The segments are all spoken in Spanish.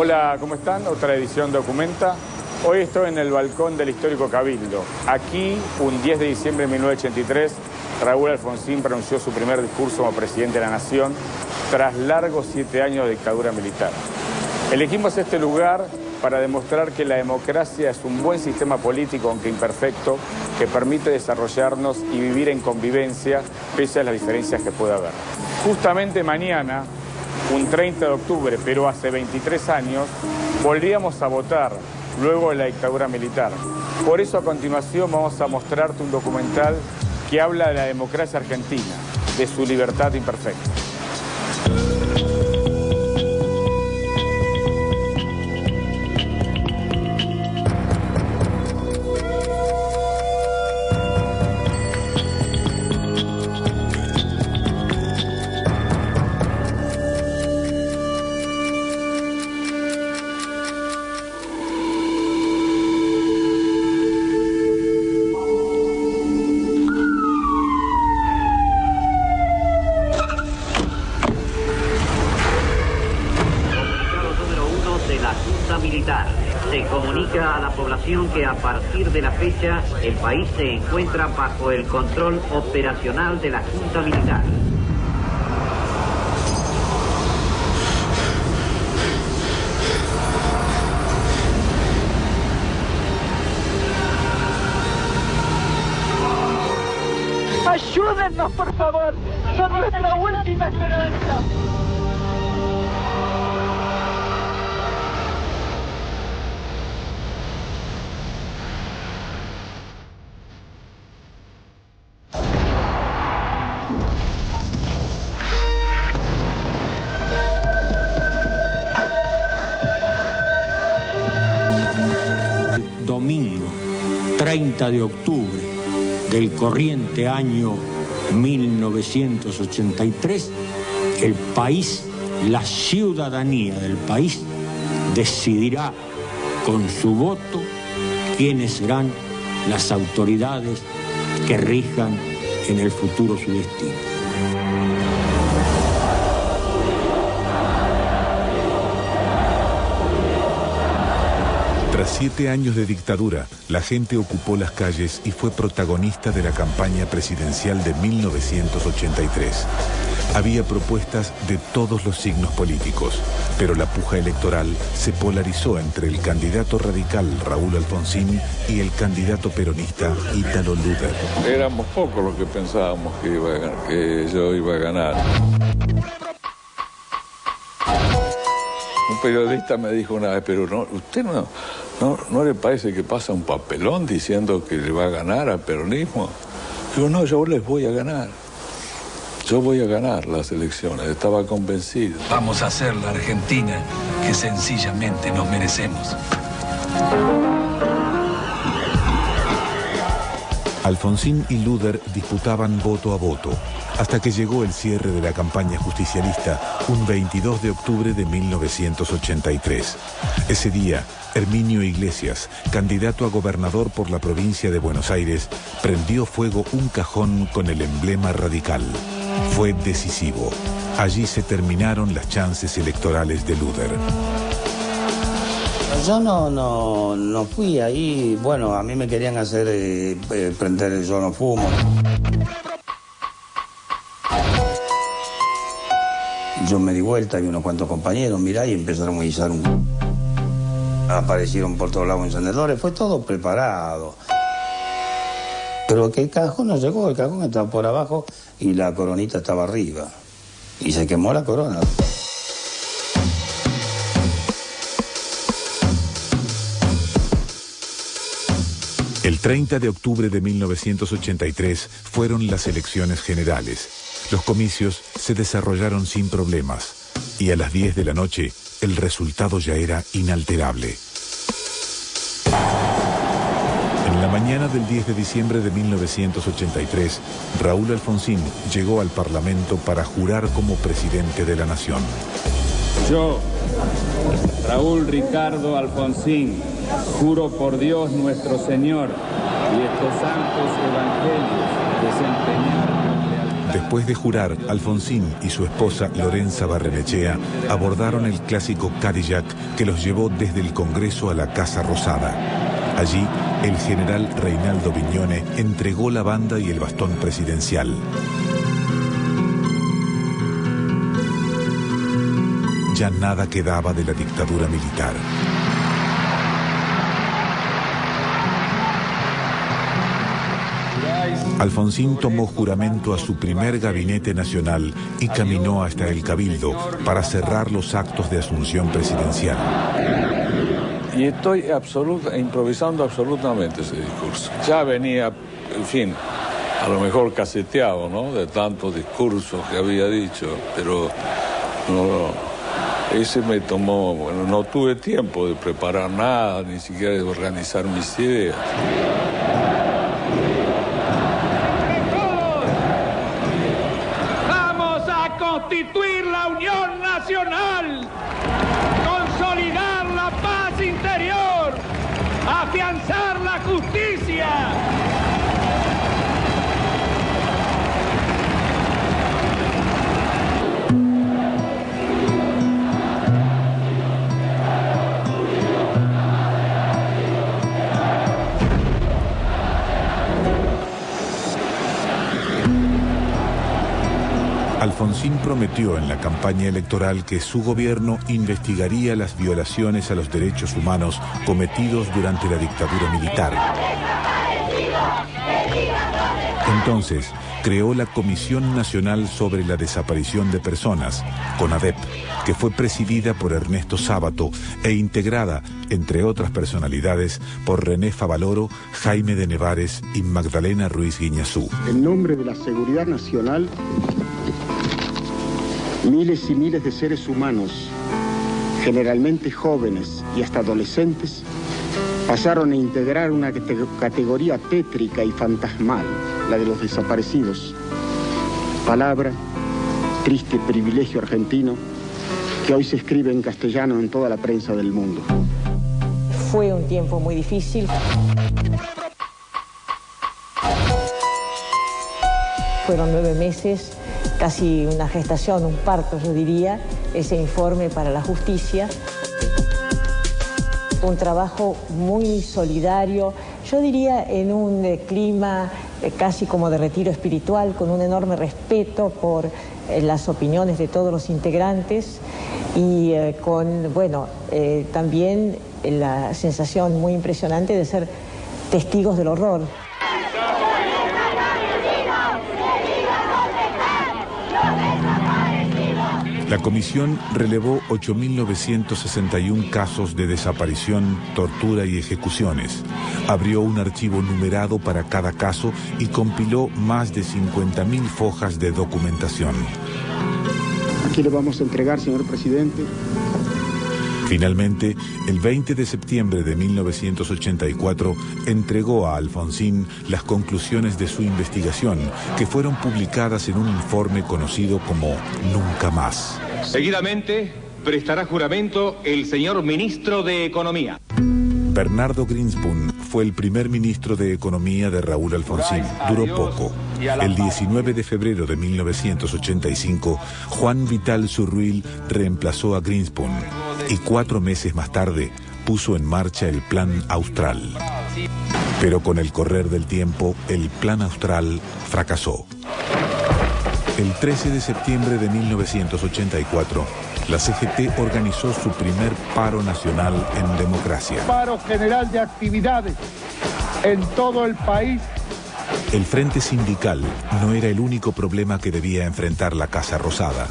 Hola, ¿cómo están? Otra edición Documenta. Hoy estoy en el balcón del histórico Cabildo. Aquí, un 10 de diciembre de 1983, Raúl Alfonsín pronunció su primer discurso como presidente de la Nación tras largos 7 años de dictadura militar. Elegimos este lugar para demostrar que la democracia es un buen sistema político, aunque imperfecto, que permite desarrollarnos y vivir en convivencia pese a las diferencias que pueda haber. Justamente mañana, un 30 de octubre, pero hace 23 años, volvíamos a votar luego de la dictadura militar. Por eso a continuación vamos a mostrarte un documental que habla de la democracia argentina, de su libertad imperfecta. Se comunica a la población que a partir de la fecha el país se encuentra bajo el control operacional de la Junta Militar. ¡Ayúdennos, por favor! ¡Son nuestra última esperanza! Domingo 30 de octubre del corriente año 1983, el país, la ciudadanía del país, decidirá con su voto quiénes serán las autoridades que rijan en el futuro su destino. Tras 7 años de dictadura, la gente ocupó las calles y fue protagonista de la campaña presidencial de 1983. Había propuestas de todos los signos políticos, pero la puja electoral se polarizó entre el candidato radical Raúl Alfonsín y el candidato peronista Ítalo Luder. Éramos pocos los que pensábamos que yo iba a ganar. Un periodista me dijo una vez, pero no, ¿usted no le parece que pasa un papelón diciendo que le va a ganar al peronismo? Digo, no, yo les voy a ganar. Yo voy a ganar las elecciones, estaba convencido. Vamos a hacer la Argentina que sencillamente nos merecemos. Alfonsín y Luder disputaban voto a voto, hasta que llegó el cierre de la campaña justicialista un 22 de octubre de 1983. Ese día, Herminio Iglesias, candidato a gobernador por la provincia de Buenos Aires, prendió fuego un cajón con el emblema radical. Fue decisivo. Allí se terminaron las chances electorales de Luder. Yo no fui ahí, bueno, a mí me querían hacer prender, yo no fumo. Yo me di vuelta y unos cuantos compañeros, mirá, y empezaron a izar aparecieron por todos lados encendedores, fue todo preparado. Pero que el cajón no llegó, el cajón estaba por abajo y la coronita estaba arriba. Y se quemó la corona. El 30 de octubre de 1983 fueron las elecciones generales. Los comicios se desarrollaron sin problemas y a las 10 de la noche el resultado ya era inalterable. En la mañana del 10 de diciembre de 1983, Raúl Alfonsín llegó al Parlamento para jurar como presidente de la Nación. Yo, Raúl Ricardo Alfonsín, juro por Dios nuestro Señor y estos santos evangelios desempeñar con lealtad Después de jurar, Alfonsín y su esposa Lorenza Barrenechea abordaron el clásico Cadillac que los llevó desde el Congreso a la Casa Rosada. Allí, el general Reinaldo Viñone entregó la banda y el bastón presidencial. Ya nada quedaba de la dictadura militar. Alfonsín tomó juramento a su primer gabinete nacional y caminó hasta el Cabildo para cerrar los actos de asunción presidencial. Y estoy improvisando absolutamente ese discurso. Ya venía, en fin, a lo mejor caseteado, ¿no? De tantos discursos que había dicho, pero ese me tomó, bueno, no tuve tiempo de preparar nada, ni siquiera de organizar mis ideas. Constituir la unión nacional, consolidar la paz interior, afianzar la justicia. Alfonsín prometió en la campaña electoral que su gobierno investigaría las violaciones a los derechos humanos cometidos durante la dictadura militar. Entonces, creó la Comisión Nacional sobre la Desaparición de Personas, CONADEP, que fue presidida por Ernesto Sábato e integrada, entre otras personalidades, por René Favaloro, Jaime de Nevares y Magdalena Ruiz Guiñazú. En nombre de la seguridad nacional, miles y miles de seres humanos, generalmente jóvenes y hasta adolescentes, pasaron a integrar una categoría tétrica y fantasmal, la de los desaparecidos. Palabra, triste privilegio argentino, que hoy se escribe en castellano en toda la prensa del mundo. Fue un tiempo muy difícil. Fueron 9 meses, casi una gestación, un parto, yo diría, ese informe para la justicia. Un trabajo muy solidario, yo diría en un clima casi como de retiro espiritual, con un enorme respeto por las opiniones de todos los integrantes y con, bueno, también la sensación muy impresionante de ser testigos del horror. La comisión relevó 8.961 casos de desaparición, tortura y ejecuciones. Abrió un archivo numerado para cada caso y compiló más de 50.000 fojas de documentación. Aquí le vamos a entregar, señor presidente. Finalmente, el 20 de septiembre de 1984, entregó a Alfonsín las conclusiones de su investigación, que fueron publicadas en un informe conocido como Nunca Más. Seguidamente, prestará juramento el señor ministro de Economía. Bernardo Greenspun fue el primer ministro de Economía de Raúl Alfonsín. Duró poco. El 19 de febrero de 1985, Juan Vital Zurruil reemplazó a Greenspun y 4 meses más tarde puso en marcha el Plan Austral. Pero con el correr del tiempo, el Plan Austral fracasó. El 13 de septiembre de 1984, la CGT organizó su primer paro nacional en democracia. Paro general de actividades en todo el país. El Frente Sindical no era el único problema que debía enfrentar la Casa Rosada.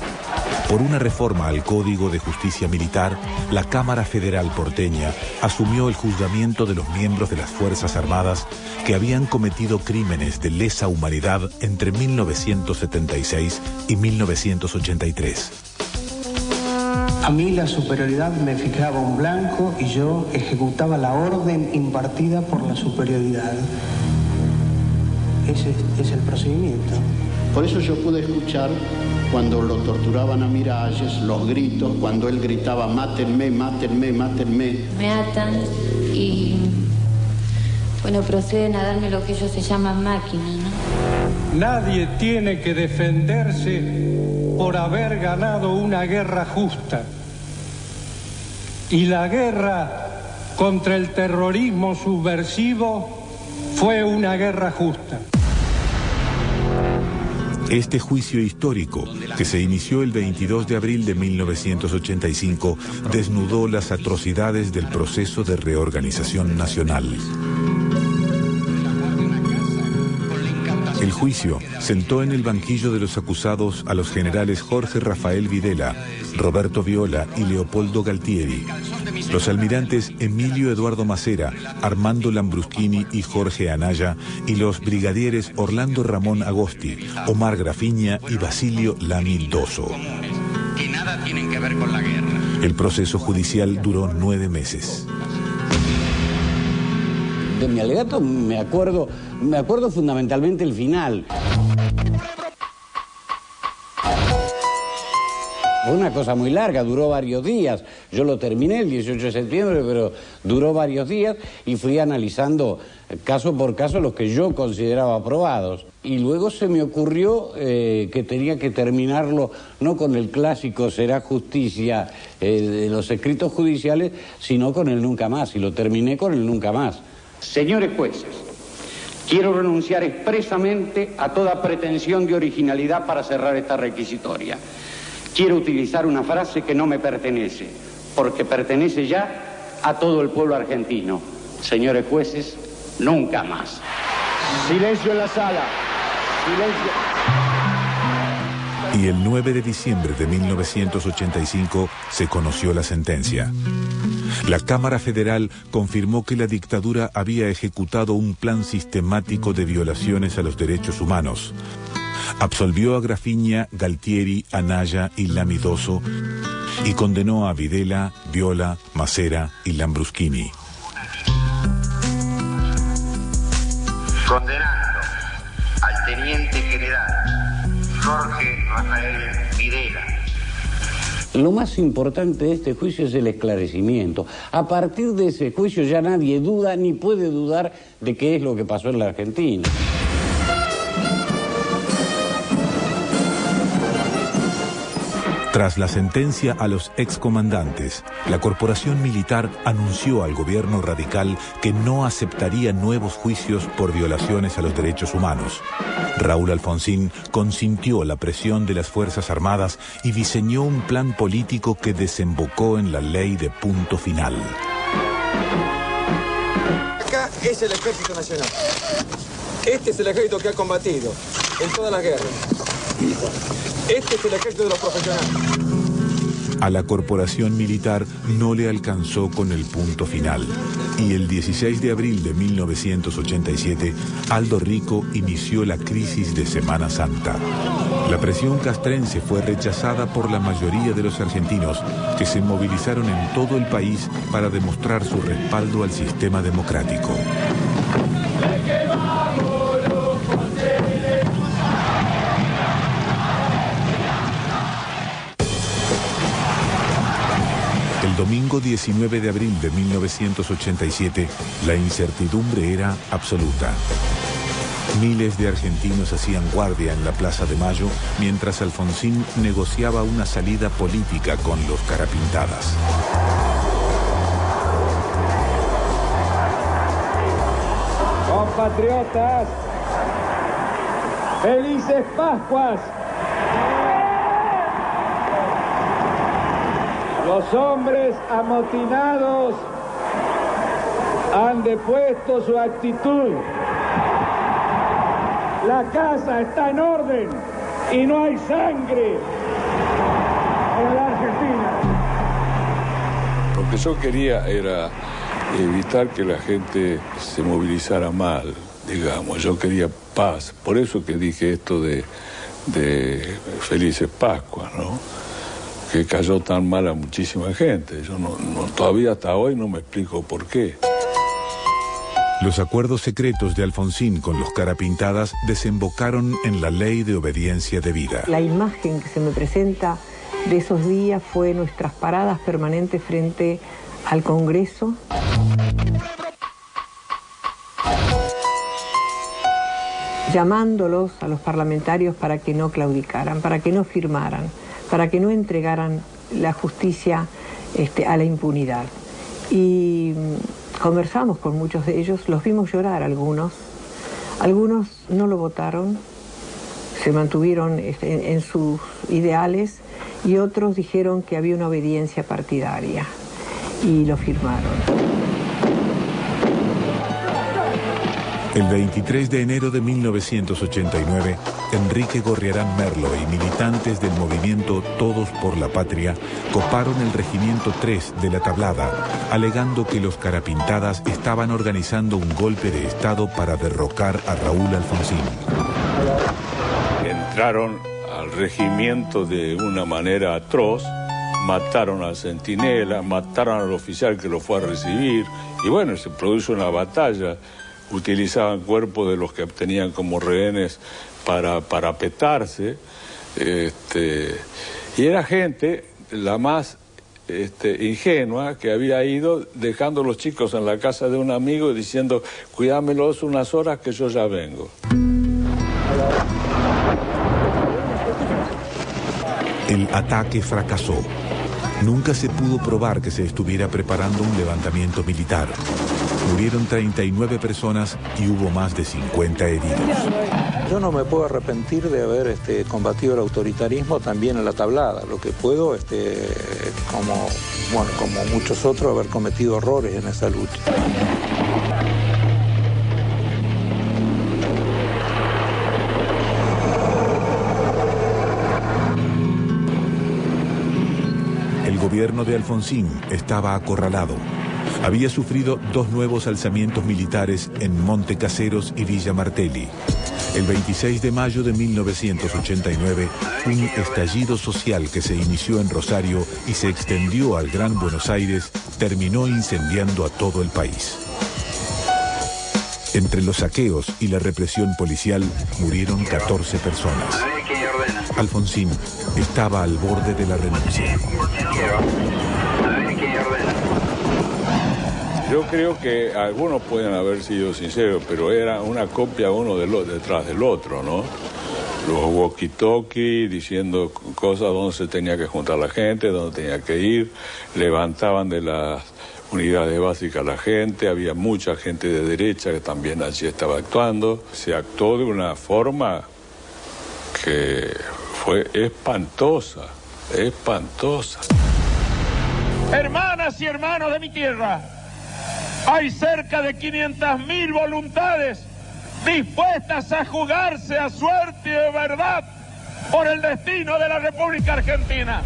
Por una reforma al Código de Justicia Militar, la Cámara Federal porteña asumió el juzgamiento de los miembros de las Fuerzas Armadas que habían cometido crímenes de lesa humanidad entre 1976 y 1983. A mí la superioridad me fijaba un blanco y yo ejecutaba la orden impartida por la superioridad. Ese es el procedimiento. Por eso yo pude escuchar cuando lo torturaban a Miralles, los gritos, cuando él gritaba mátenme, mátenme, mátenme. Me atan y Bueno, proceden a darme lo que ellos se llaman máquina, ¿no? Nadie tiene que defenderse por haber ganado una guerra justa. Y la guerra contra el terrorismo subversivo fue una guerra justa. Este juicio histórico, que se inició el 22 de abril de 1985, desnudó las atrocidades del proceso de reorganización nacional. El juicio sentó en el banquillo de los acusados a los generales Jorge Rafael Videla, Roberto Viola y Leopoldo Galtieri, los almirantes Emilio Eduardo Macera, Armando Lambruschini y Jorge Anaya, y los brigadieres Orlando Ramón Agosti, Omar Grafiña y Basilio Lami Doso. Que nada tienen que ver con la guerra. El proceso judicial duró 9 meses. De mi alegato me acuerdo fundamentalmente el final. Fue una cosa muy larga, duró varios días. Yo lo terminé el 18 de septiembre, pero duró varios días y fui analizando caso por caso los que yo consideraba aprobados. Y luego se me ocurrió que tenía que terminarlo no con el clásico será justicia de los escritos judiciales, sino con el nunca más. Y lo terminé con el nunca más. Señores jueces, quiero renunciar expresamente a toda pretensión de originalidad para cerrar esta requisitoria. Quiero utilizar una frase que no me pertenece, porque pertenece ya a todo el pueblo argentino. Señores jueces, nunca más. Silencio en la sala. Silencio. Y el 9 de diciembre de 1985 se conoció la sentencia. La Cámara Federal confirmó que la dictadura había ejecutado un plan sistemático de violaciones a los derechos humanos. Absolvió a Grafiña, Galtieri, Anaya y Lami Doso y condenó a Videla, Viola, Macera y Lambruschini. Condenando al teniente general Jorge Rafael Videla. Lo más importante de este juicio es el esclarecimiento. A partir de ese juicio ya nadie duda ni puede dudar de qué es lo que pasó en la Argentina. Tras la sentencia a los excomandantes, la corporación militar anunció al gobierno radical que no aceptaría nuevos juicios por violaciones a los derechos humanos. Raúl Alfonsín consintió la presión de las Fuerzas Armadas y diseñó un plan político que desembocó en la ley de punto final. Acá es el Ejército Nacional. Este es el ejército que ha combatido en todas las guerras. Este es el ejército de los profesionales. A la corporación militar no le alcanzó con el punto final. Y el 16 de abril de 1987, Aldo Rico inició la crisis de Semana Santa. La presión castrense fue rechazada por la mayoría de los argentinos, que se movilizaron en todo el país para demostrar su respaldo al sistema democrático. El domingo 19 de abril de 1987, la incertidumbre era absoluta. Miles de argentinos hacían guardia en la Plaza de Mayo mientras Alfonsín negociaba una salida política con los Carapintadas. Compatriotas, ¡felices Pascuas! Los hombres amotinados han depuesto su actitud. La casa está en orden y no hay sangre en la Argentina. Lo que yo quería era evitar que la gente se movilizara mal, digamos. Yo quería paz. Por eso que dije esto de Felices Pascuas, ¿no? Que cayó tan mal a muchísima gente. Yo todavía hasta hoy no me explico por qué. Los acuerdos secretos de Alfonsín con los Carapintadas desembocaron en la ley de obediencia debida. La imagen que se me presenta de esos días fue nuestras paradas permanentes frente al Congreso. llamándolos a los parlamentarios para que no claudicaran, para que no firmaran, para que no entregaran la justicia a la impunidad. Y conversamos con muchos de ellos, los vimos llorar algunos no lo votaron, se mantuvieron en sus ideales, y otros dijeron que había una obediencia partidaria y lo firmaron. El 23 de enero de 1989, Enrique Gorriarán Merlo y militantes del movimiento Todos por la Patria coparon el Regimiento 3 de La Tablada, alegando que los Carapintadas estaban organizando un golpe de Estado para derrocar a Raúl Alfonsín. Entraron al regimiento de una manera atroz, mataron al centinela, mataron al oficial que lo fue a recibir, y bueno, se produjo una batalla. Utilizaban cuerpos de los que tenían como rehenes para parapetarse, y era gente la más ingenua, que había ido dejando a los chicos en la casa de un amigo y diciendo: cuídamelos unas horas que yo ya vengo. El ataque fracasó. Nunca se pudo probar que se estuviera preparando un levantamiento militar. Murieron 39 personas y hubo más de 50 heridos. Yo no me puedo arrepentir de haber combatido el autoritarismo también en La Tablada. Lo que puedo, como muchos otros, haber cometido errores en esa lucha. El gobierno de Alfonsín estaba acorralado. Había sufrido 2 nuevos alzamientos militares en Monte Caseros y Villa Martelli. El 26 de mayo de 1989, un estallido social que se inició en Rosario y se extendió al Gran Buenos Aires terminó incendiando a todo el país. Entre los saqueos y la represión policial murieron 14 personas. Alfonsín estaba al borde de la renuncia. Yo creo que algunos pueden haber sido sinceros, pero era una copia uno detrás del otro, ¿no? Los walkie-talkie diciendo cosas donde se tenía que juntar la gente, donde tenía que ir, levantaban de las unidades básicas a la gente, había mucha gente de derecha que también allí estaba actuando. Se actuó de una forma que fue espantosa, espantosa. Hermanas y hermanos de mi tierra, hay cerca de 500.000 voluntades dispuestas a jugarse a suerte y de verdad por el destino de la República Argentina.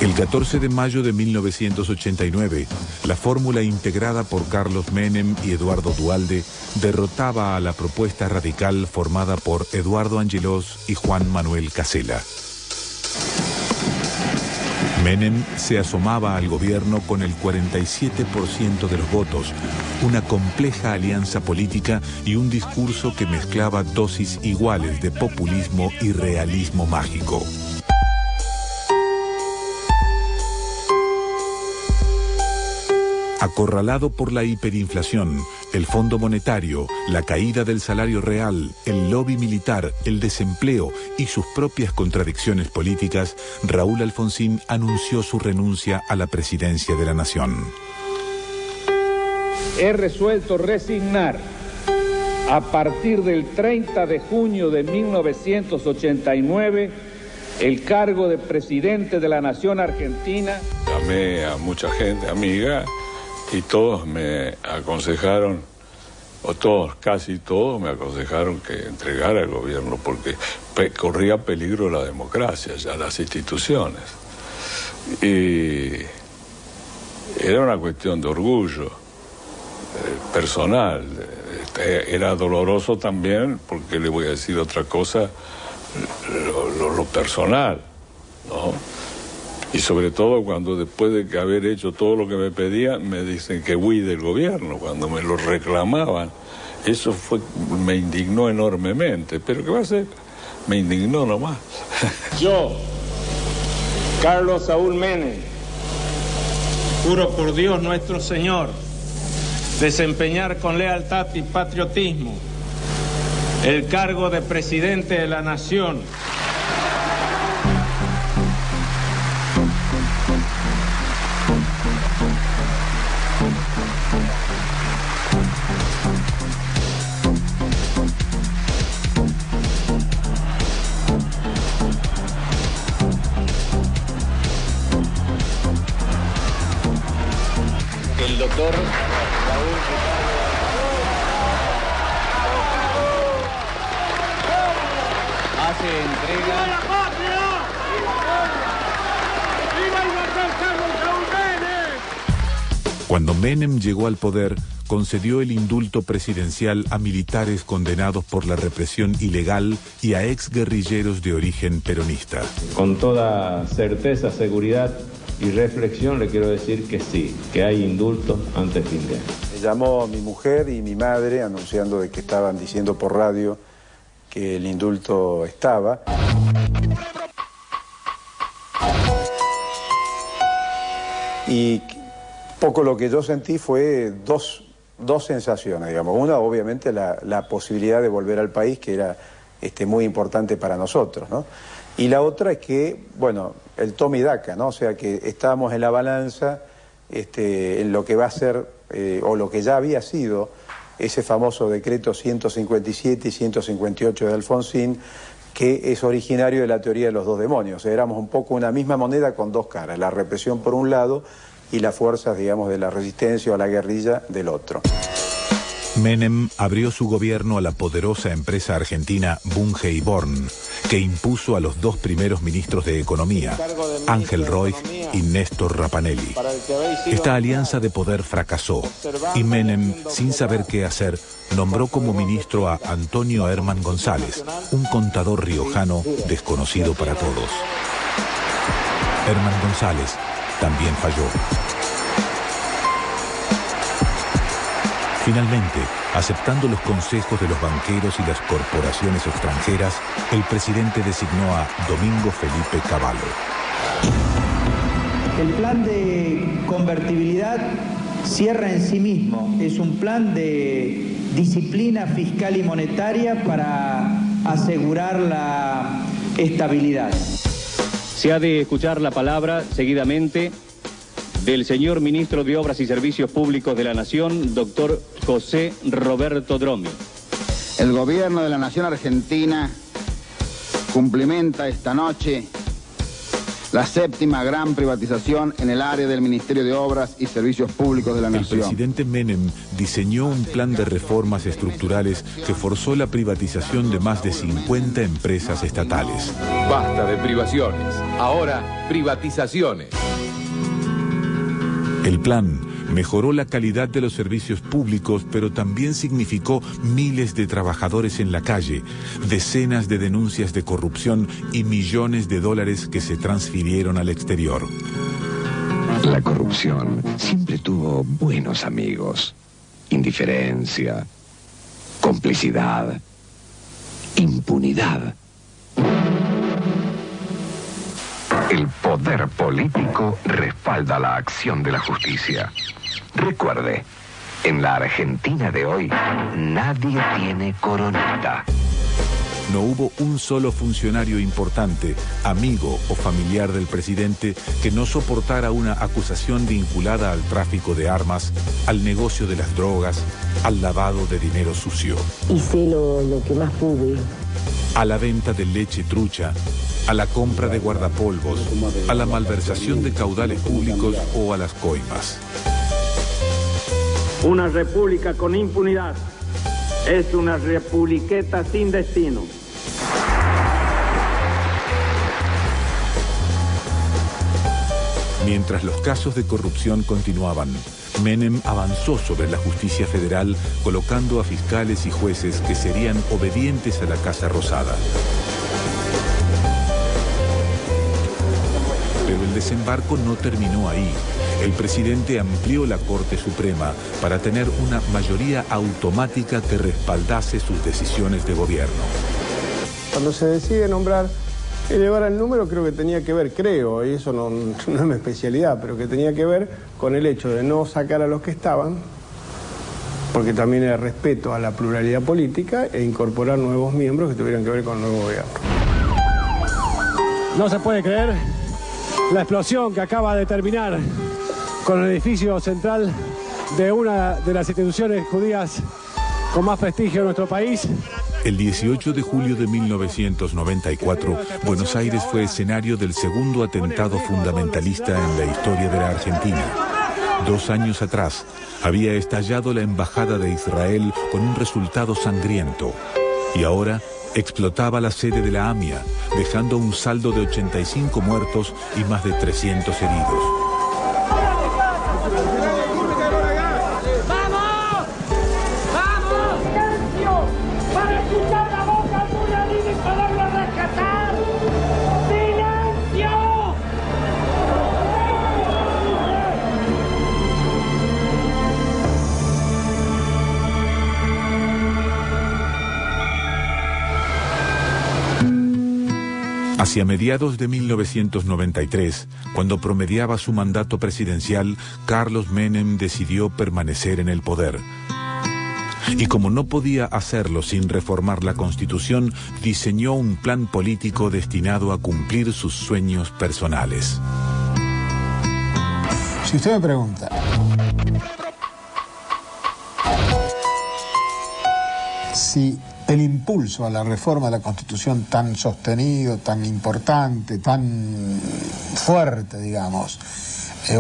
El 14 de mayo de 1989, la fórmula integrada por Carlos Menem y Eduardo Duhalde derrotaba a la propuesta radical formada por Eduardo Angelós y Juan Manuel Casella. Menem se asomaba al gobierno con el 47% de los votos, una compleja alianza política y un discurso que mezclaba dosis iguales de populismo y realismo mágico. Acorralado por la hiperinflación, el Fondo Monetario, la caída del salario real, el lobby militar, el desempleo y sus propias contradicciones políticas, Raúl Alfonsín anunció su renuncia a la presidencia de la nación. He resuelto resignar a partir del 30 de junio de 1989 el cargo de presidente de la nación argentina. Llamé a mucha gente, amiga, y todos me aconsejaron, o todos, casi todos me aconsejaron que entregara el gobierno porque corría peligro la democracia, ya las instituciones. Y era una cuestión de orgullo personal. Era doloroso también, porque le voy a decir otra cosa, lo personal, ¿no? Y sobre todo cuando después de haber hecho todo lo que me pedían, me dicen que huí del gobierno, cuando me lo reclamaban. Eso me indignó enormemente. Pero ¿qué va a ser? Me indignó nomás. Yo, Carlos Saúl Menem, juro por Dios nuestro Señor desempeñar con lealtad y patriotismo el cargo de presidente de la Nación. El doctor hace entrega. ¡Viva la patria! ¡Viva el doctor Carlos Saúl Menem! Cuando Menem llegó al poder, concedió el indulto presidencial a militares condenados por la represión ilegal y a exguerrilleros de origen peronista. Con toda certeza, seguridad y reflexión le quiero decir que sí, que hay indulto antes de fin de año. Me llamó mi mujer y mi madre anunciando de que estaban diciendo por radio que el indulto estaba. Y poco lo que yo sentí fue dos sensaciones, digamos. Una, obviamente, la posibilidad de volver al país, que era muy importante para nosotros, ¿no? Y la otra es que, bueno, el toma y daca, ¿no? O sea, que estábamos en la balanza en lo que va a ser, o lo que ya había sido, ese famoso decreto 157 y 158 de Alfonsín, que es originario de la teoría de los dos demonios. O sea, éramos un poco una misma moneda con dos caras, la represión por un lado y las fuerzas, digamos, de la resistencia o la guerrilla del otro. Menem abrió su gobierno a la poderosa empresa argentina Bunge y Born, que impuso a los dos primeros ministros de Economía, Ángel Roig y Néstor Rapanelli. Esta alianza de poder fracasó y Menem, sin saber qué hacer, nombró como ministro a Antonio Herman González, un contador riojano desconocido para todos. Herman González también falló. Finalmente, aceptando los consejos de los banqueros y las corporaciones extranjeras, el presidente designó a Domingo Felipe Cavallo. El plan de convertibilidad cierra en sí mismo. Es un plan de disciplina fiscal y monetaria para asegurar la estabilidad. Se ha de escuchar la palabra seguidamente del señor Ministro de Obras y Servicios Públicos de la Nación, doctor José Roberto Dromi. El gobierno de la Nación Argentina cumplimenta esta noche la séptima gran privatización en el área del Ministerio de Obras y Servicios Públicos de la Nación. El presidente Menem diseñó un plan de reformas estructurales que forzó la privatización de más de 50 empresas estatales. Basta de privaciones, ahora privatizaciones. El plan mejoró la calidad de los servicios públicos, pero también significó miles de trabajadores en la calle, decenas de denuncias de corrupción y millones de dólares que se transfirieron al exterior. La corrupción siempre tuvo buenos amigos. Indiferencia, complicidad, impunidad. El poder político respalda la acción de la justicia. Recuerde, en la Argentina de hoy, nadie tiene coronita. No hubo un solo funcionario importante, amigo o familiar del presidente que no soportara una acusación vinculada al tráfico de armas, al negocio de las drogas, al lavado de dinero sucio. Hice lo que más pude. A la venta de leche trucha, a la compra de guardapolvos, a la malversación de caudales públicos o a las coimas. Una república con impunidad es una republiqueta sin destino. Mientras los casos de corrupción continuaban, Menem avanzó sobre la justicia federal colocando a fiscales y jueces que serían obedientes a la Casa Rosada. Pero el desembarco no terminó ahí. El presidente amplió la Corte Suprema para tener una mayoría automática que respaldase sus decisiones de gobierno. Cuando se decide nombrar, elevar el número, creo que tenía que ver, y eso no es mi especialidad, pero que tenía que ver con el hecho de no sacar a los que estaban porque también era respeto a la pluralidad política e incorporar nuevos miembros que tuvieran que ver con el nuevo gobierno. No se puede creer la explosión que acaba de terminar con el edificio central de una de las instituciones judías con más prestigio en nuestro país. El 18 de julio de 1994, Buenos Aires fue escenario del segundo atentado fundamentalista en la historia de la Argentina. 2 años atrás, había estallado la embajada de Israel con un resultado sangriento. Y ahora explotaba la sede de la AMIA, dejando un saldo de 85 muertos y más de 300 heridos. Hacia mediados de 1993, cuando promediaba su mandato presidencial, Carlos Menem decidió permanecer en el poder. Y como no podía hacerlo sin reformar la Constitución, diseñó un plan político destinado a cumplir sus sueños personales. Si usted me pregunta si el impulso a la reforma de la Constitución tan sostenido, tan importante, tan fuerte, digamos,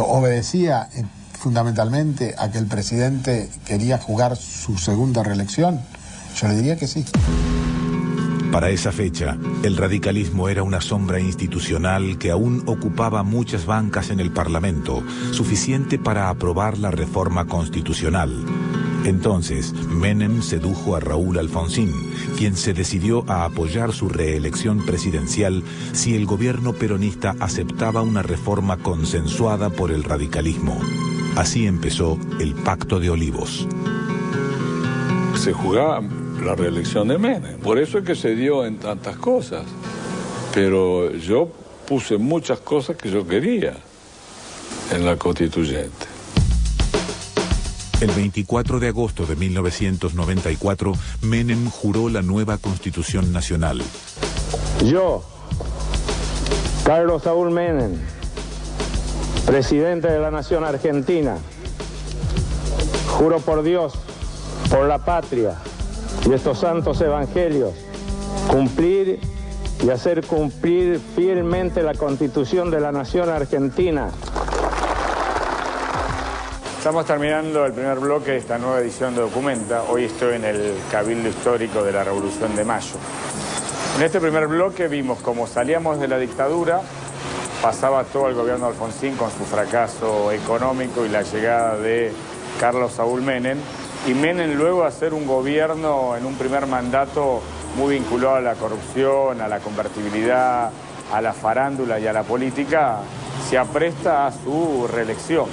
obedecía fundamentalmente a que el presidente quería jugar su segunda reelección, yo le diría que sí. Para esa fecha, el radicalismo era una sombra institucional que aún ocupaba muchas bancas en el Parlamento, suficiente para aprobar la reforma constitucional. Entonces, Menem sedujo a Raúl Alfonsín, quien se decidió a apoyar su reelección presidencial si el gobierno peronista aceptaba una reforma consensuada por el radicalismo. Así empezó el Pacto de Olivos. Se jugaba la reelección de Menem, por eso es que se dio en tantas cosas. Pero yo puse muchas cosas que yo quería en la constituyente. El 24 de agosto de 1994, Menem juró la nueva Constitución Nacional. Yo, Carlos Saúl Menem, presidente de la Nación Argentina, juro por Dios, por la patria y estos santos evangelios, cumplir y hacer cumplir fielmente la Constitución de la Nación Argentina. Estamos terminando el primer bloque de esta nueva edición de Documenta. Hoy estoy en el Cabildo Histórico de la Revolución de Mayo. En este primer bloque vimos cómo salíamos de la dictadura, pasaba todo el gobierno de Alfonsín con su fracaso económico y la llegada de Carlos Saúl Menem, y Menem luego de hacer un gobierno en un primer mandato muy vinculado a la corrupción, a la convertibilidad, a la farándula y a la política, se apresta a su reelección.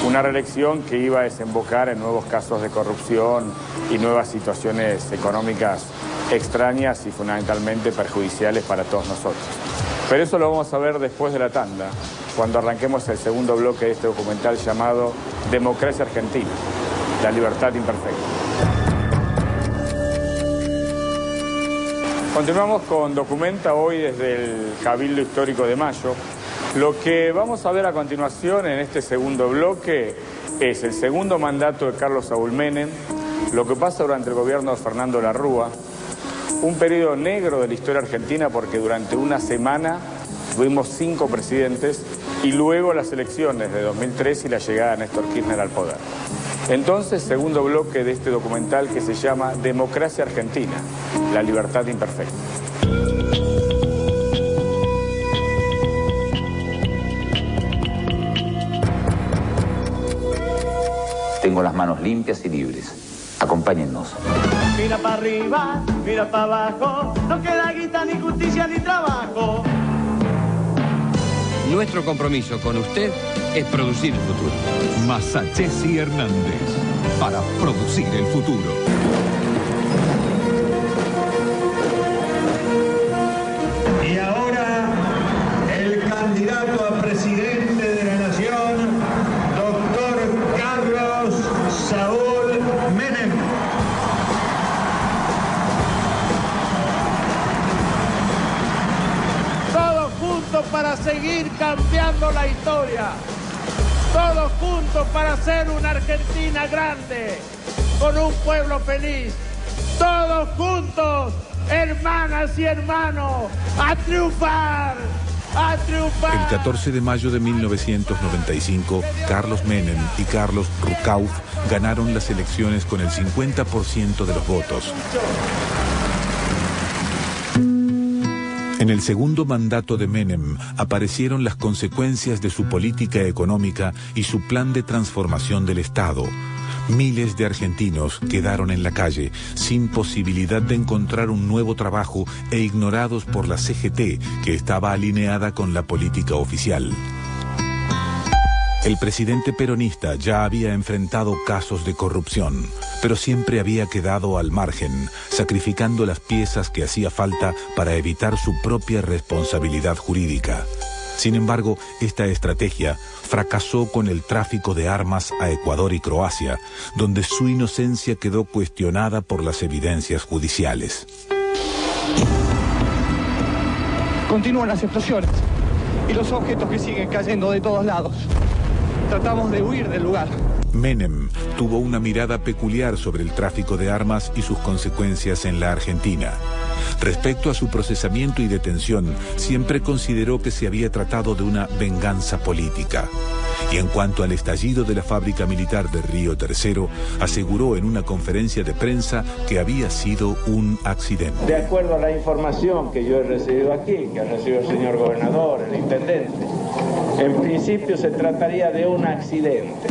Una reelección que iba a desembocar en nuevos casos de corrupción y nuevas situaciones económicas extrañas y fundamentalmente perjudiciales para todos nosotros. Pero eso lo vamos a ver después de la tanda, cuando arranquemos el segundo bloque de este documental llamado Democracia Argentina, la libertad imperfecta. Continuamos con Documenta hoy desde el Cabildo Histórico de Mayo. Lo que vamos a ver a continuación en este segundo bloque es el segundo mandato de Carlos Saúl Menem, lo que pasa durante el gobierno de Fernando Larrúa, un periodo negro de la historia argentina porque durante una semana tuvimos 5 presidentes y luego las elecciones de 2003 y la llegada de Néstor Kirchner al poder. Entonces, segundo bloque de este documental que se llama Democracia Argentina, la libertad imperfecta. Tengo las manos limpias y libres. Acompáñennos. Mira para arriba, mira para abajo, no queda guita, ni justicia, ni trabajo. Nuestro compromiso con usted es producir el futuro. Masachesi Hernández, para producir el futuro. Y ahora, el candidato a presidente de la Nación, doctor Carlos Saúl Menem. cambiando la historia. Todos juntos para hacer una Argentina grande, con un pueblo feliz. Todos juntos, hermanas y hermanos, a triunfar. ¡A triunfar! El 14 de mayo de 1995, Carlos Menem y Carlos Rucauf ganaron las elecciones con el 50% de los votos. En el segundo mandato de Menem aparecieron las consecuencias de su política económica y su plan de transformación del Estado. Miles de argentinos quedaron en la calle, sin posibilidad de encontrar un nuevo trabajo e ignorados por la CGT, que estaba alineada con la política oficial. El presidente peronista ya había enfrentado casos de corrupción, pero siempre había quedado al margen, sacrificando las piezas que hacía falta para evitar su propia responsabilidad jurídica. Sin embargo, esta estrategia fracasó con el tráfico de armas a Ecuador y Croacia, donde su inocencia quedó cuestionada por las evidencias judiciales. Continúan las explosiones y los objetos que siguen cayendo de todos lados. Tratamos de huir del lugar. Menem tuvo una mirada peculiar sobre el tráfico de armas y sus consecuencias en la Argentina. Respecto a su procesamiento y detención, siempre consideró que se había tratado de una venganza política. Y en cuanto al estallido de la fábrica militar de Río Tercero, aseguró en una conferencia de prensa que había sido un accidente. De acuerdo a la información que yo he recibido aquí, que ha recibido el señor gobernador, el intendente, en principio se trataría de un accidente.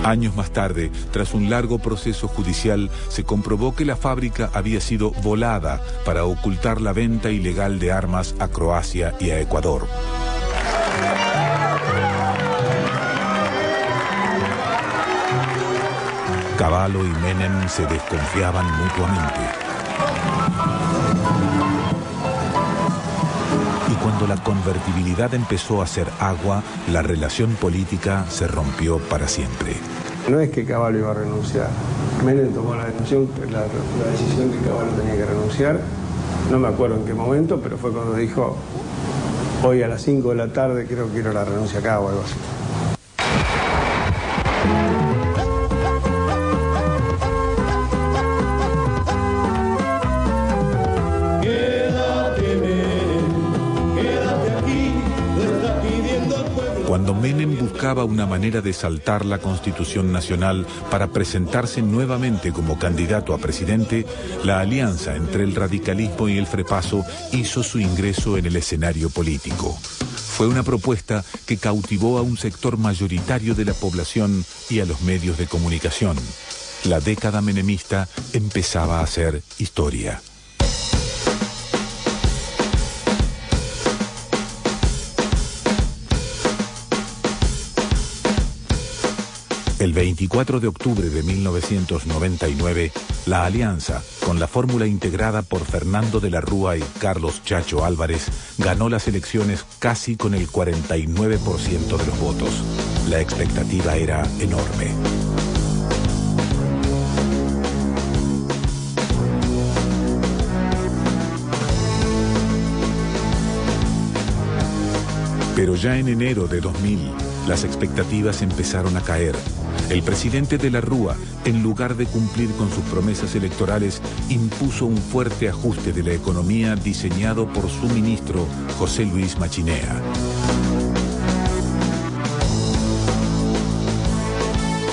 Años más tarde, tras un largo proceso judicial, se comprobó que la fábrica había sido volada para ocultar la venta ilegal de armas a Croacia y a Ecuador. Cavallo y Menem se desconfiaban mutuamente. Y cuando la convertibilidad empezó a ser agua, la relación política se rompió para siempre. No es que Cavallo iba a renunciar. Menem tomó la decisión que Cavallo tenía que renunciar. No me acuerdo en qué momento, pero fue cuando dijo, hoy a las 5 de la tarde creo que quiero la renuncia acá o algo así. Cuando Menem buscaba una manera de saltar la Constitución Nacional para presentarse nuevamente como candidato a presidente, la alianza entre el radicalismo y el Frepaso hizo su ingreso en el escenario político. Fue una propuesta que cautivó a un sector mayoritario de la población y a los medios de comunicación. La década menemista empezaba a hacer historia. El 24 de octubre de 1999, la alianza, con la fórmula integrada por Fernando de la Rúa y Carlos Chacho Álvarez, ganó las elecciones casi con el 49% de los votos. La expectativa era enorme. Pero ya en enero de 2000, las expectativas empezaron a caer. El presidente de la Rúa, en lugar de cumplir con sus promesas electorales, impuso un fuerte ajuste de la economía diseñado por su ministro, José Luis Machinea.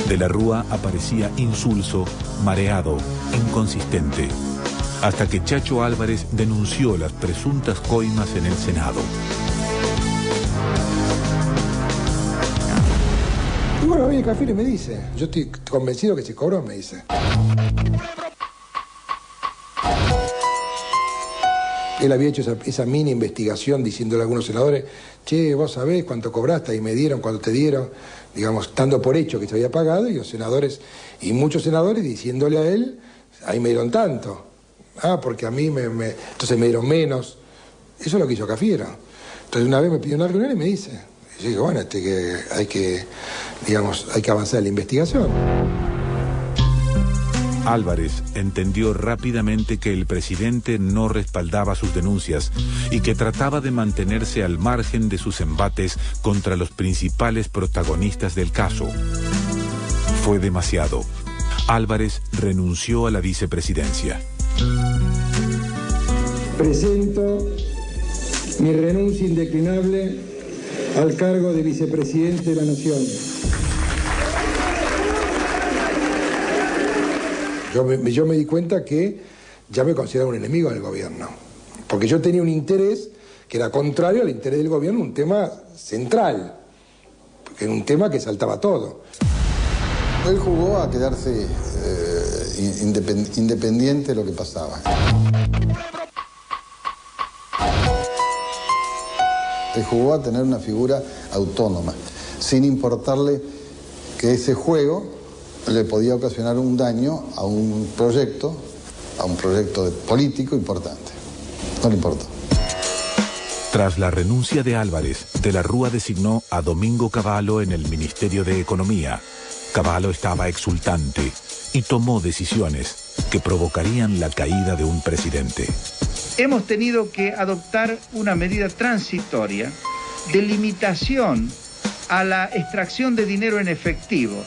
De la Rúa aparecía insulso, mareado, inconsistente, hasta que Chacho Álvarez denunció las presuntas coimas en el Senado. Y bueno, viene Cafiero y me dice, yo estoy convencido que se cobró, me dice. Él había hecho esa mini investigación diciéndole a algunos senadores, che, vos sabés cuánto cobraste y me dieron, cuánto te dieron, digamos, dando por hecho que se había pagado, y los senadores, y muchos senadores diciéndole a él, ahí me dieron tanto. Ah, porque a mí entonces me dieron menos. Eso es lo que hizo Cafiero. Entonces una vez me pidió una reunión y me dice, y yo digo, bueno, hay que avanzar en la investigación. Álvarez entendió rápidamente que el presidente no respaldaba sus denuncias y que trataba de mantenerse al margen de sus embates contra los principales protagonistas del caso. Fue demasiado. Álvarez renunció a la vicepresidencia. Presento mi renuncia indeclinable al cargo de vicepresidente de la Nación. Yo me di cuenta que ya me consideraba un enemigo del gobierno, porque yo tenía un interés que era contrario al interés del gobierno, un tema central, porque era un tema que saltaba todo. Él jugó a quedarse independiente de lo que pasaba. Él jugó a tener una figura autónoma, sin importarle que ese juego le podía ocasionar un daño a un proyecto político importante. No le importó. Tras la renuncia de Álvarez, de la Rúa designó a Domingo Cavallo en el Ministerio de Economía. Cavallo estaba exultante y tomó decisiones que provocarían la caída de un presidente. Hemos tenido que adoptar una medida transitoria de limitación a la extracción de dinero en efectivo.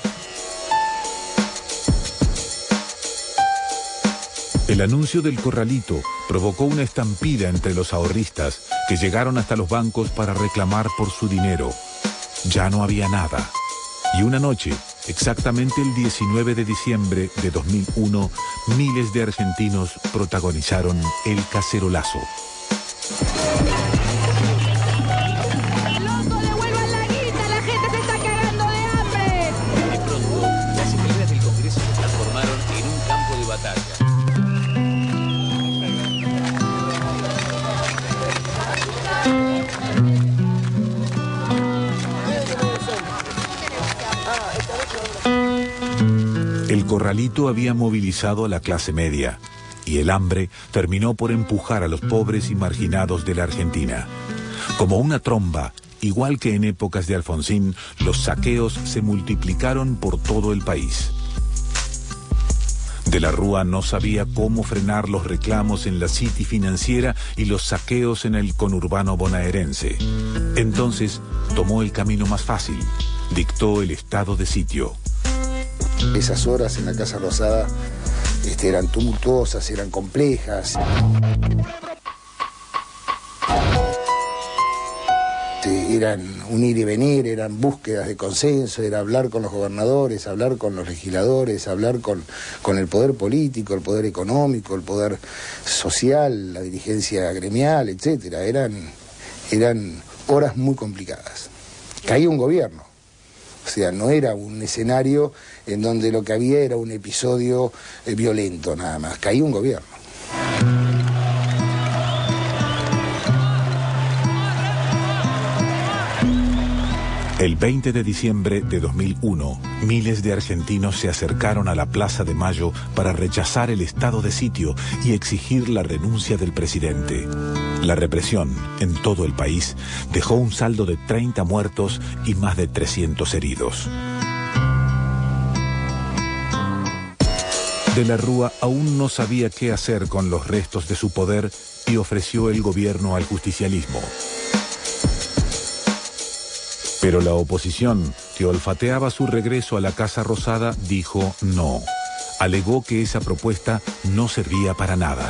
El anuncio del corralito provocó una estampida entre los ahorristas que llegaron hasta los bancos para reclamar por su dinero. Ya no había nada. Y una noche, exactamente el 19 de diciembre de 2001, miles de argentinos protagonizaron el cacerolazo. El corralito había movilizado a la clase media y el hambre terminó por empujar a los pobres y marginados de la Argentina. Como una tromba, igual que en épocas de Alfonsín, los saqueos se multiplicaron por todo el país. De la Rúa no sabía cómo frenar los reclamos en la City financiera y los saqueos en el conurbano bonaerense. Entonces tomó el camino más fácil, dictó el estado de sitio. Esas horas en la Casa Rosada eran tumultuosas, eran complejas. Eran un ir y venir, eran búsquedas de consenso, era hablar con los gobernadores, hablar con los legisladores, hablar con el poder político, el poder económico, el poder social, la dirigencia gremial, etc. Eran horas muy complicadas. Caía un gobierno. O sea, no era un escenario en donde lo que había era un episodio violento nada más. Caía un gobierno. El 20 de diciembre de 2001, miles de argentinos se acercaron a la Plaza de Mayo para rechazar el estado de sitio y exigir la renuncia del presidente. La represión en todo el país dejó un saldo de 30 muertos y más de 300 heridos. De la Rúa aún no sabía qué hacer con los restos de su poder y ofreció el gobierno al justicialismo. Pero la oposición, que olfateaba su regreso a la Casa Rosada, dijo no. Alegó que esa propuesta no servía para nada.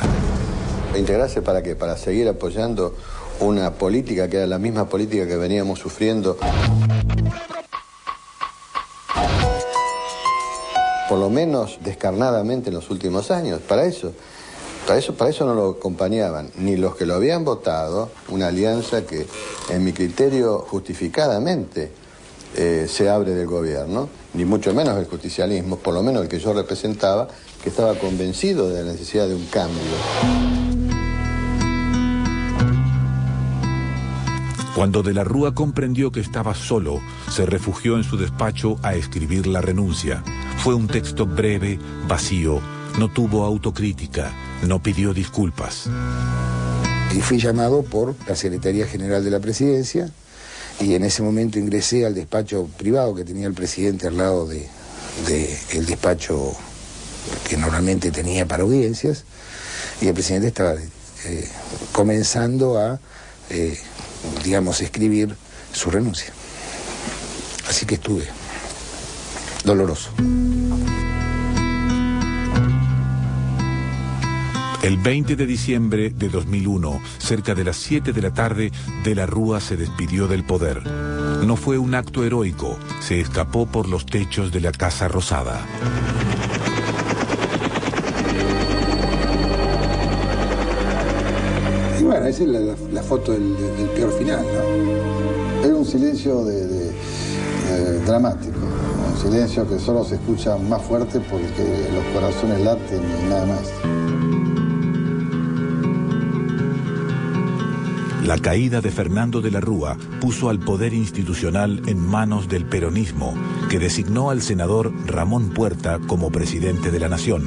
¿Integrarse para qué? Para seguir apoyando una política que era la misma política que veníamos sufriendo. Por lo menos descarnadamente en los últimos años. Para eso no lo acompañaban ni los que lo habían votado, una alianza que, en mi criterio, justificadamente se abre del gobierno, ni mucho menos el justicialismo, por lo menos el que yo representaba, que estaba convencido de la necesidad de un cambio. Cuando De la Rúa comprendió que estaba solo, se refugió en su despacho a escribir la renuncia. Fue un texto breve, vacío, no tuvo autocrítica, no pidió disculpas. Y fui llamado por la Secretaría General de la Presidencia y en ese momento ingresé al despacho privado que tenía el presidente al lado del despacho que normalmente tenía para audiencias, y el presidente estaba comenzando a, escribir su renuncia. Así que estuve doloroso. El 20 de diciembre de 2001, cerca de las 7 de la tarde, De la Rúa se despidió del poder. No fue un acto heroico, se escapó por los techos de la Casa Rosada. Y bueno, esa es la foto del peor final, ¿no? Era un silencio dramático, un silencio que solo se escucha más fuerte porque los corazones laten y nada más. La caída de Fernando de la Rúa puso al poder institucional en manos del peronismo, que designó al senador Ramón Puerta como presidente de la Nación.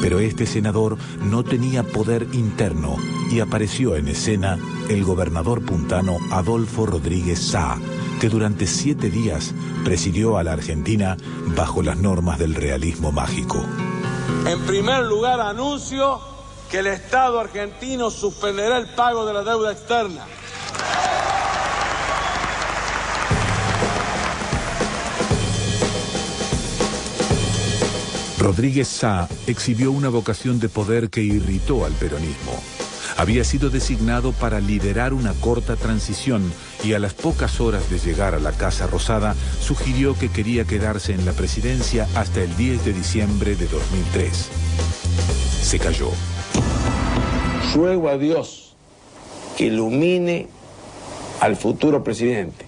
Pero este senador no tenía poder interno y apareció en escena el gobernador puntano Adolfo Rodríguez Saa, que durante 7 días presidió a la Argentina bajo las normas del realismo mágico. En primer lugar, anuncio que el Estado argentino suspenderá el pago de la deuda externa. Rodríguez Saa exhibió una vocación de poder que irritó al peronismo. Había sido designado para liderar una corta transición y a las pocas horas de llegar a la Casa Rosada sugirió que quería quedarse en la presidencia hasta el 10 de diciembre de 2003. Se cayó. Ruego a Dios que ilumine al futuro presidente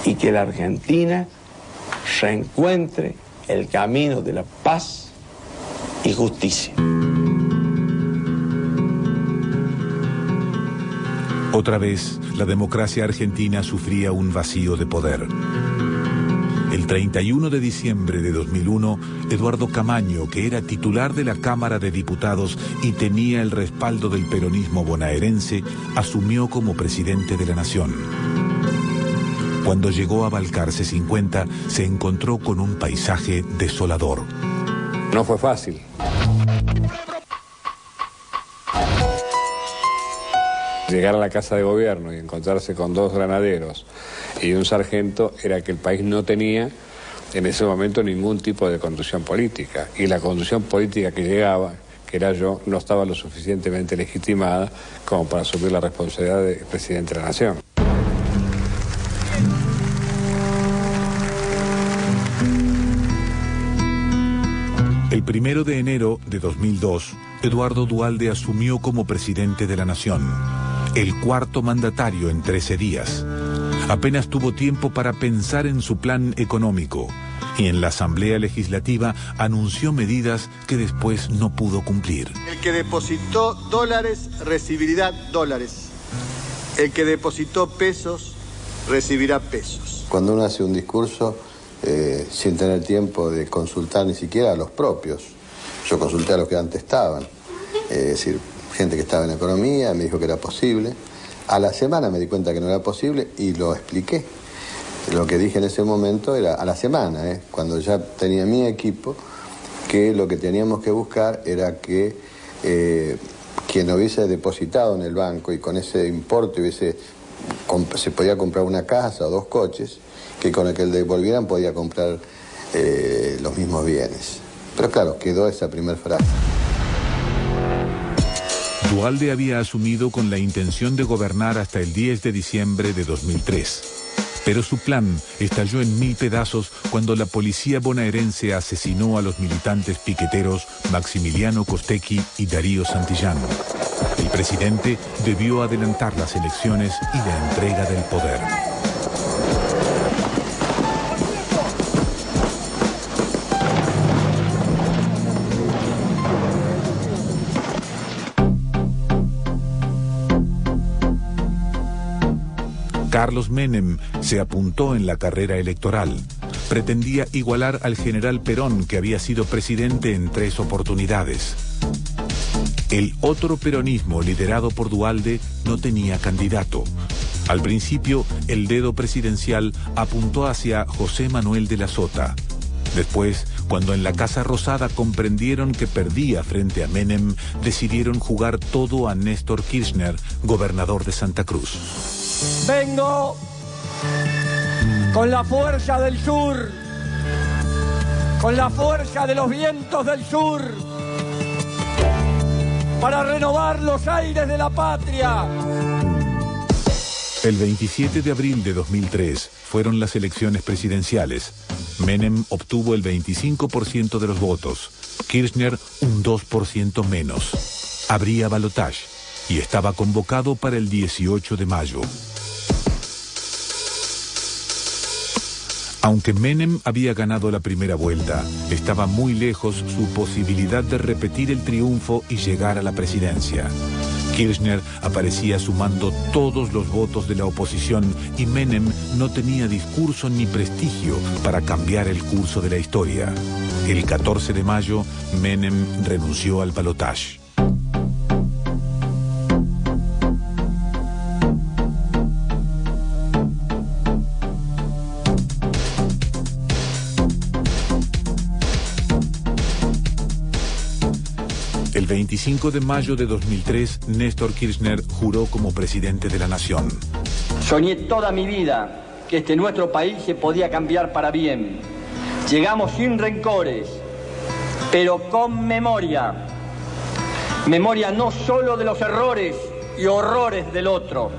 y que la Argentina reencuentre el camino de la paz y justicia. Otra vez, la democracia argentina sufría un vacío de poder. El 31 de diciembre de 2001, Eduardo Camaño, que era titular de la Cámara de Diputados y tenía el respaldo del peronismo bonaerense, asumió como presidente de la Nación. Cuando llegó a Balcarce 50, se encontró con un paisaje desolador. No fue fácil. Llegar a la Casa de Gobierno y encontrarse con 2 granaderos y un sargento era que el país no tenía en ese momento ningún tipo de conducción política. Y la conducción política que llegaba, que era yo, no estaba lo suficientemente legitimada como para asumir la responsabilidad de presidente de la Nación. El 1 de enero de 2002, Eduardo Duhalde asumió como presidente de la Nación, el 4º mandatario en 13 días. Apenas tuvo tiempo para pensar en su plan económico y en la Asamblea Legislativa anunció medidas que después no pudo cumplir. El que depositó dólares recibirá dólares. El que depositó pesos recibirá pesos. Cuando uno hace un discurso sin tener tiempo de consultar ni siquiera a los propios, yo consulté a los que antes estaban, es decir, gente que estaba en economía, me dijo que era posible. A la semana me di cuenta que no era posible y lo expliqué. Lo que dije en ese momento era a la semana, cuando ya tenía mi equipo, que lo que teníamos que buscar era que quien hubiese depositado en el banco y con ese importe se podía comprar una casa o 2 coches, que con el que le devolvieran podía comprar los mismos bienes. Pero claro, quedó esa primera frase. Duhalde había asumido con la intención de gobernar hasta el 10 de diciembre de 2003. Pero su plan estalló en 1000 pedazos cuando la policía bonaerense asesinó a los militantes piqueteros Maximiliano Costecchi y Darío Santillán. El presidente debió adelantar las elecciones y la entrega del poder. Carlos Menem se apuntó en la carrera electoral. Pretendía igualar al general Perón, que había sido presidente en 3 oportunidades. El otro peronismo, liderado por Duhalde, no tenía candidato. Al principio, el dedo presidencial apuntó hacia José Manuel de la Sota. Después, cuando en la Casa Rosada comprendieron que perdía frente a Menem, decidieron jugar todo a Néstor Kirchner, gobernador de Santa Cruz. Vengo con la fuerza del sur, con la fuerza de los vientos del sur, para renovar los aires de la patria. El 27 de abril de 2003 fueron las elecciones presidenciales. Menem obtuvo el 25% de los votos, Kirchner un 2% menos. Habría balotaje y estaba convocado para el 18 de mayo. Aunque Menem había ganado la primera vuelta, estaba muy lejos su posibilidad de repetir el triunfo y llegar a la presidencia. Kirchner aparecía sumando todos los votos de la oposición y Menem no tenía discurso ni prestigio para cambiar el curso de la historia. El 14 de mayo, Menem renunció al balotaje. El 25 de mayo de 2003, Néstor Kirchner juró como presidente de la nación. Soñé toda mi vida que nuestro país se podía cambiar para bien. Llegamos sin rencores, pero con memoria. Memoria no solo de los errores y horrores del otro,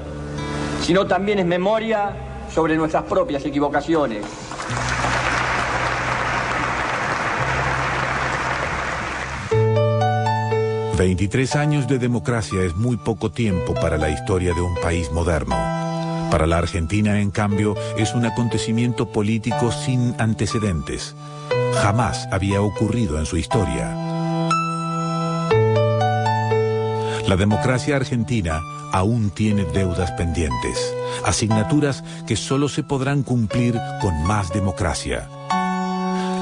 sino también es memoria sobre nuestras propias equivocaciones. «23 años de democracia es muy poco tiempo para la historia de un país moderno. Para la Argentina, en cambio, es un acontecimiento político sin antecedentes. Jamás había ocurrido en su historia. La democracia argentina aún tiene deudas pendientes, asignaturas que solo se podrán cumplir con más democracia.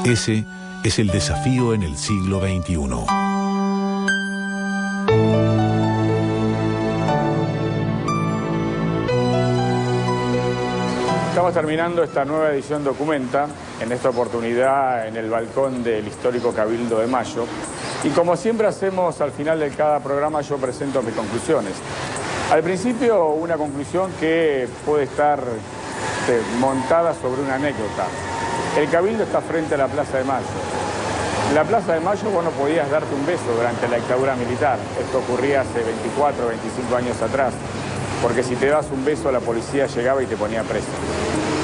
Ese es el desafío en el siglo XXI. Estamos terminando esta nueva edición Documenta, en esta oportunidad en el balcón del histórico Cabildo de Mayo. Y como siempre hacemos al final de cada programa, yo presento mis conclusiones. Al principio, una conclusión que puede estar montada sobre una anécdota. El Cabildo está frente a la Plaza de Mayo. En la Plaza de Mayo vos no podías darte un beso durante la dictadura militar. Esto ocurría hace 24 o 25 años atrás. Porque si te das un beso, la policía llegaba y te ponía preso.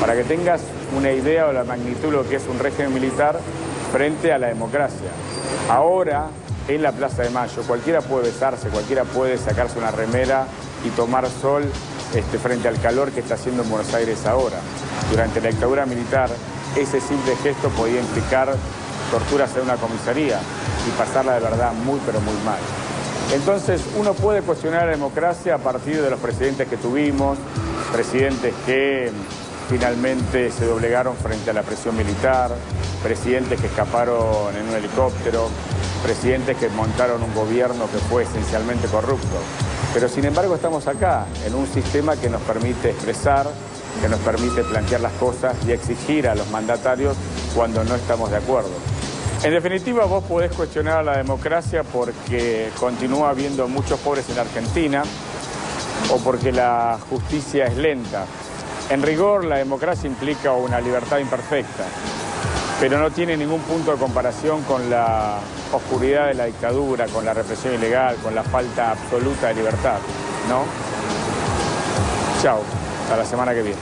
Para que tengas una idea de la magnitud de lo que es un régimen militar frente a la democracia. Ahora, en la Plaza de Mayo, cualquiera puede besarse, cualquiera puede sacarse una remera y tomar sol frente al calor que está haciendo en Buenos Aires ahora. Durante la dictadura militar, ese simple gesto podía implicar torturas en una comisaría y pasarla de verdad muy, pero muy mal. Entonces, uno puede cuestionar la democracia a partir de los presidentes que tuvimos, presidentes que finalmente se doblegaron frente a la presión militar, presidentes que escaparon en un helicóptero, presidentes que montaron un gobierno que fue esencialmente corrupto. Pero sin embargo estamos acá, en un sistema que nos permite expresar, que nos permite plantear las cosas y exigir a los mandatarios cuando no estamos de acuerdo. En definitiva, vos podés cuestionar a la democracia porque continúa habiendo muchos pobres en Argentina o porque la justicia es lenta. En rigor, la democracia implica una libertad imperfecta, pero no tiene ningún punto de comparación con la oscuridad de la dictadura, con la represión ilegal, con la falta absoluta de libertad, ¿no? Chao, hasta la semana que viene.